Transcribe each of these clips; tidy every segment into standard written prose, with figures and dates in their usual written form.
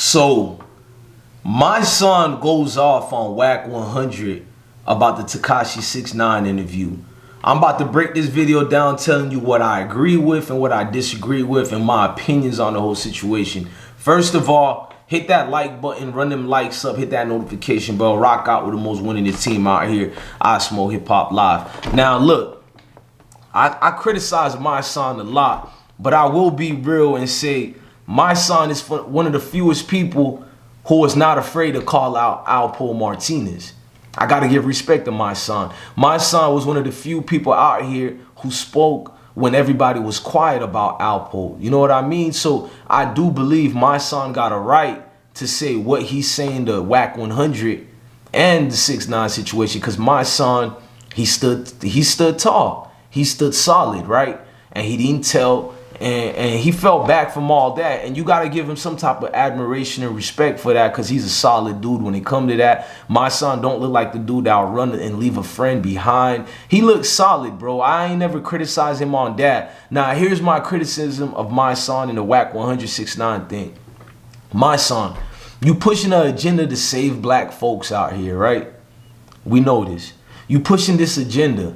So, Mysonne goes off on Wack 100 about the Tekashi 6ix9ine interview. I'm about to break this video down telling you what I agree with and what I disagree with and my opinions on the whole situation. First of all, hit that like button, run them likes up, hit that notification bell, rock out with the most winningest team out here, Ismokehiphop Live. Now look, I criticize Mysonne a lot, but I will be real and say Mysonne is one of the fewest people who is not afraid to call out Alpo Martinez. I gotta give respect to Mysonne. Mysonne was one of the few people out here who spoke when everybody was quiet about Alpo. You know what I mean? So I do believe Mysonne got a right to say what he's saying to Wack 100 and the 6ix9ine situation, because Mysonne, he stood tall. He stood solid, right? And he didn't tell. And he fell back from all that, and you got to give him some type of admiration and respect for that, because he's a solid dude when it comes to that. Mysonne don't look like the dude that'll run and leave a friend behind. He looks solid, bro. I ain't never criticized him on that. Now, here's my criticism of Mysonne and the Wack 100 6ix9ine thing. Mysonne, you pushing an agenda to save black folks out here, right? We know this. You pushing this agenda.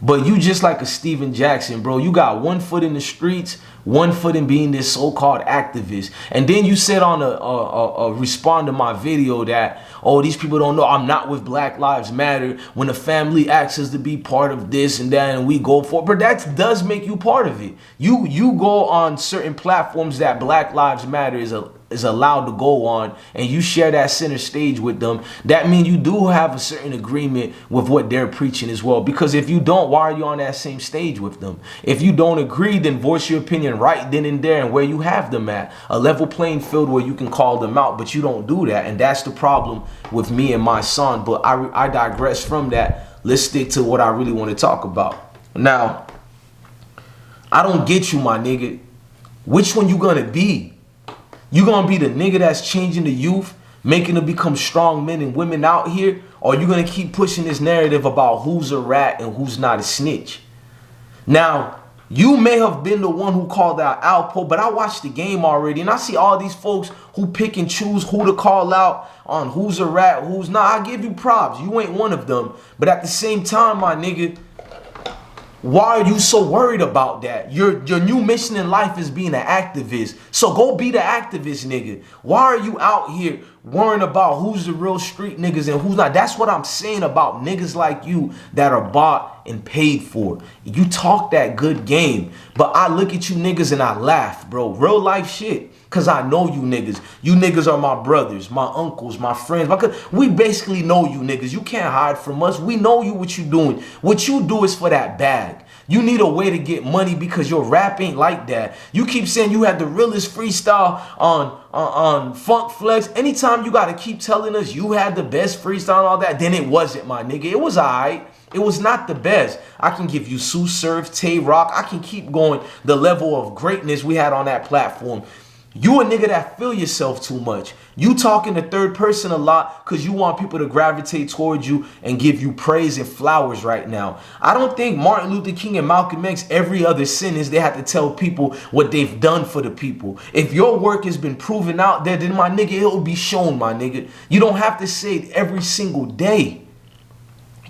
But you just like a Steven Jackson, bro. You got one foot in the streets, one foot in being this so-called activist. And then you said on a respond to my video that, oh, these people don't know I'm not with Black Lives Matter when the family asks us to be part of this and that, and we go for it. But that does make you part of it. You go on certain platforms that Black Lives Matter is allowed to go on, and you share that center stage with them. That means you do have a certain agreement with what they're preaching as well. Because if you don't, why are you on that same stage with them? If you don't agree, then voice your opinion right then and there and where you have them at. A level playing field where you can call them out, but you don't do that. And that's the problem with me and Mysonne. But I digress from that. Let's stick to what I really want to talk about. Now, I don't get you, my nigga. Which one you gonna be? You gonna be the nigga that's changing the youth, making them become strong men and women out here? Or you gonna keep pushing this narrative about who's a rat and who's not a snitch? Now, you may have been the one who called out Alpo, but I watched the game already, and I see all these folks who pick and choose who to call out on who's a rat, who's not. I give you props. You ain't one of them. But at the same time, my nigga, why are you so worried about that? Your new mission in life is being an activist. So go be the activist, nigga. Why are you out here worrying about who's the real street niggas and who's not? That's what I'm saying about niggas like you that are bought and paid for. You talk that good game, but I look at you niggas and I laugh, bro. Real life shit. Because I know you niggas. You niggas are my brothers, my uncles, my friends. We basically know you niggas. You can't hide from us. We know you what you doing. What you do is for that bag. You need a way to get money because your rap ain't like that. You keep saying you had the realest freestyle on Funk Flex. Anytime you got to keep telling us you had the best freestyle and all that, then it wasn't, my nigga. It was alright. It was not the best. I can give you Sue Surf, Tay Rock. I can keep going the level of greatness we had on that platform. You a nigga that feel yourself too much. You talking to third person a lot because you want people to gravitate towards you and give you praise and flowers right now. I don't think Martin Luther King and Malcolm X, every other sentence, they have to tell people what they've done for the people. If your work has been proven out there, then my nigga, it'll be shown, my nigga. You don't have to say it every single day.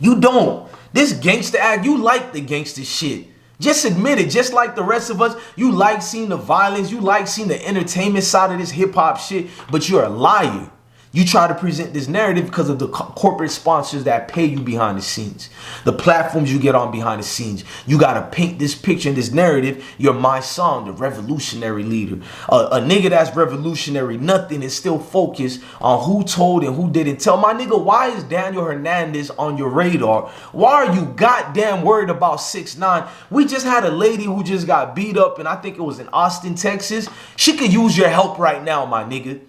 You don't. This gangster act, you like the gangster shit. Just admit it, just like the rest of us, you like seeing the violence, you like seeing the entertainment side of this hip-hop shit, but you're a liar. You try to present this narrative because of the corporate sponsors that pay you behind the scenes. The platforms you get on behind the scenes. You got to paint this picture and this narrative. You're Mysonne, the revolutionary leader. A nigga that's revolutionary, nothing is still focused on who told and who didn't tell. My nigga, why is Daniel Hernandez on your radar? Why are you goddamn worried about 6ix9ine? We just had a lady who just got beat up, and I think it was in Austin, Texas. She could use your help right now, my nigga.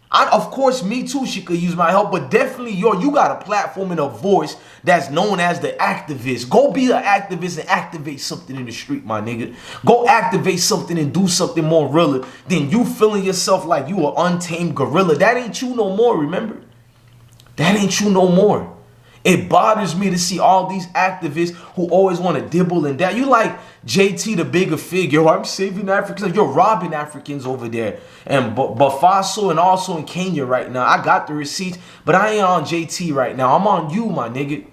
Of course, me too, she could use my help, but definitely you got a platform and a voice that's known as the activist. Go be an activist and activate something in the street, my nigga. Go activate something and do something more realer than you feeling yourself like you an untamed gorilla. That ain't you no more, remember? That ain't you no more. It bothers me to see all these activists who always want to dibble and that. You like JT the bigger figure. I'm saving Africans. You're robbing Africans over there. And Bafaso and also in Kenya right now. I got the receipts, but I ain't on JT right now. I'm on you, my nigga.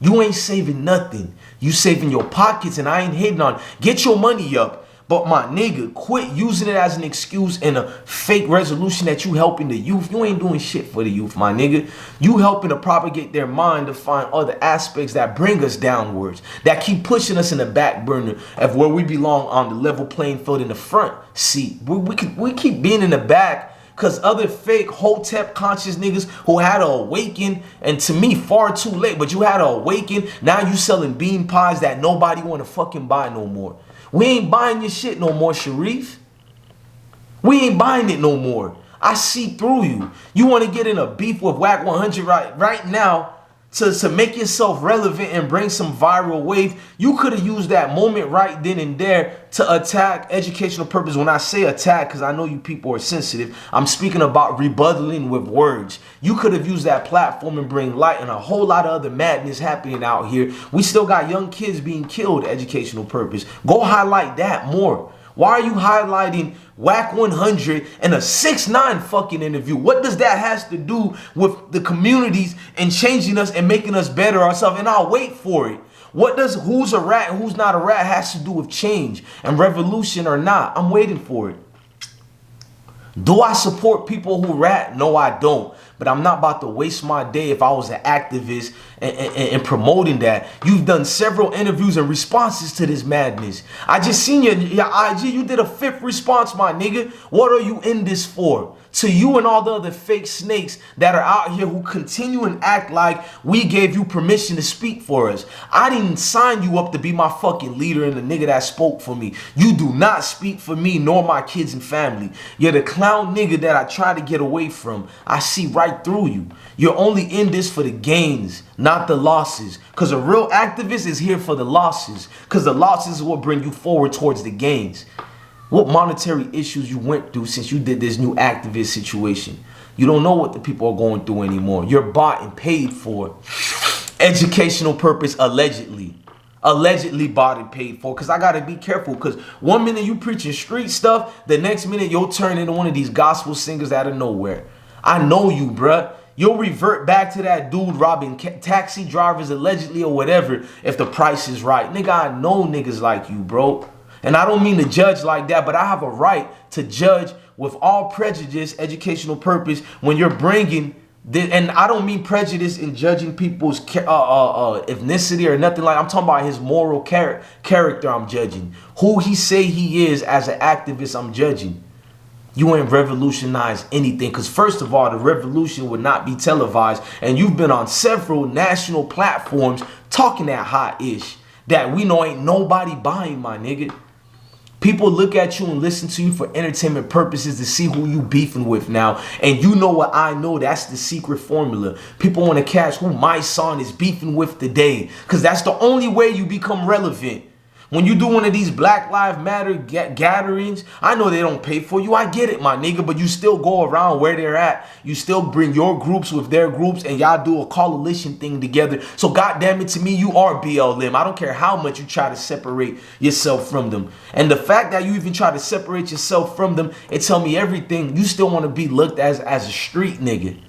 You ain't saving nothing. You saving your pockets, and I ain't hating on. Get your money up. But my nigga, quit using it as an excuse and a fake resolution that you helping the youth. You ain't doing shit for the youth, my nigga. You helping to propagate their mind to find other aspects that bring us downwards, that keep pushing us in the back burner of where we belong on the level playing field in the front seat. We keep being in the back because other fake Hotep conscious niggas who had to awaken, and to me far too late, but you had to awaken. Now you selling bean pies that nobody want to fucking buy no more. We ain't buying your shit no more, Sharif. We ain't buying it no more. I see through you. You want to get in a beef with Wack 100 right now to make yourself relevant and bring some viral wave. You could have used that moment right then and there to attack educational purpose. When I say attack, because I know you people are sensitive, I'm speaking about rebuttaling with words. You could have used that platform and bring light and a whole lot of other madness happening out here. We still got young kids being killed, educational purpose. Go highlight that more. Why are you highlighting Wack 100 and a 6ix9ine fucking interview? What does that has to do with the communities and changing us and making us better ourselves? And I'll wait for it. What does who's a rat and who's not a rat has to do with change and revolution or not? I'm waiting for it. Do I support people who rat? No, I don't. But I'm not about to waste my day if I was an activist and promoting that. You've done several interviews and responses to this madness. I just seen your IG. You did a 5th response, my nigga. What are you in this for? To you and all the other fake snakes that are out here who continue and act like we gave you permission to speak for us. I didn't sign you up to be my fucking leader and the nigga that spoke for me. You do not speak for me nor my kids and family. You're the clown nigga that I try to get away from. I see right through you. You're only in this for the gains, not the losses. Because a real activist is here for the losses. Because the losses will bring you forward towards the gains. What monetary issues you went through since you did this new activist situation? You don't know what the people are going through anymore. You're bought and paid for. Educational purpose, allegedly. Allegedly bought and paid for. Because I got to be careful. Because one minute you preaching street stuff, the next minute you'll turn into one of these gospel singers out of nowhere. I know you, bruh. You'll revert back to that dude robbing taxi drivers allegedly or whatever if the price is right. Nigga, I know niggas like you, bro. And I don't mean to judge like that, but I have a right to judge with all prejudice, educational purpose, when you're bringing this. And I don't mean prejudice in judging people's ethnicity or nothing like. I'm talking about his moral character. I'm judging who he say he is as an activist. I'm judging. You ain't revolutionized anything, because first of all, the revolution would not be televised, and you've been on several national platforms talking that hot-ish that we know ain't nobody buying, my nigga. People look at you and listen to you for entertainment purposes to see who you beefing with now. And you know what I know, that's the secret formula. People want to catch who Mysonne is beefing with today, because that's the only way you become relevant. When you do one of these Black Lives Matter gatherings, I know they don't pay for you. I get it, my nigga, but you still go around where they're at. You still bring your groups with their groups, and y'all do a coalition thing together. So goddamn it, to me, you are BLM. I don't care how much you try to separate yourself from them. And the fact that you even try to separate yourself from them, it tell me everything. You still want to be looked as a street nigga.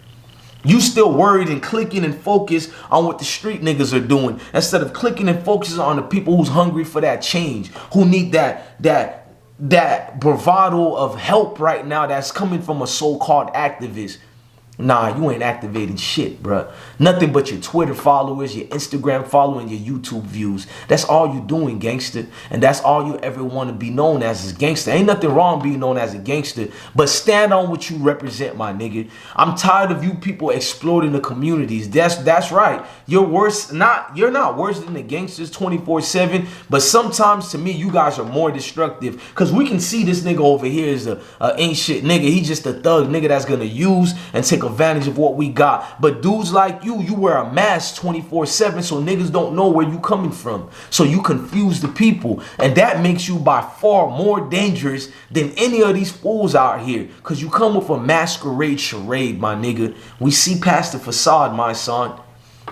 You still worried and clicking and focused on what the street niggas are doing instead of clicking and focusing on the people who's hungry for that change, who need that bravado of help right now that's coming from a so-called activist. Nah, you ain't activating shit, bruh. Nothing but your Twitter followers, your Instagram following, your YouTube views. That's all you doing, gangster. And that's all you ever want to be known as is gangster. Ain't nothing wrong being known as a gangster, but stand on what you represent, my nigga. I'm tired of you people exploiting the communities. That's right. You're not worse than the gangsters 24/7, but sometimes to me, you guys are more destructive. Because we can see this nigga over here is a ain't shit nigga. He just a thug nigga that's gonna use and take advantage of what we got. But dudes like you wear a mask 24/7, so niggas don't know where you coming from. So you confuse the people, and that makes you by far more dangerous than any of these fools out here, because you come with a masquerade charade, my nigga. We see past the facade, my son.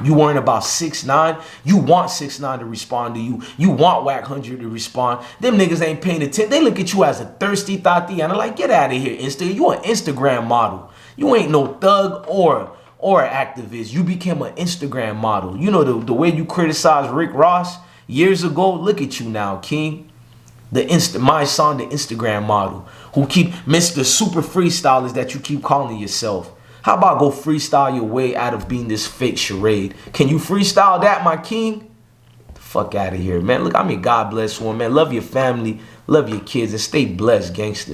You worrying about 6ix9ine? You want 6ix9ine to respond to you. You want Wack 100 to respond. Them niggas ain't paying attention. They look at you as a thirsty thotty and they're like, get out of here, Insta. You an Instagram model. You ain't no thug or activist. You became an Instagram model. You know the way you criticized Rick Ross years ago? Look at you now, King. Mysonne, the Instagram model, who keep Mr. Super Freestylers that you keep calling yourself. How about go freestyle your way out of being this fake charade? Can you freestyle that, my king? The fuck out of here, man. Look, I mean, God bless one, man. Love your family, love your kids, and stay blessed, gangster.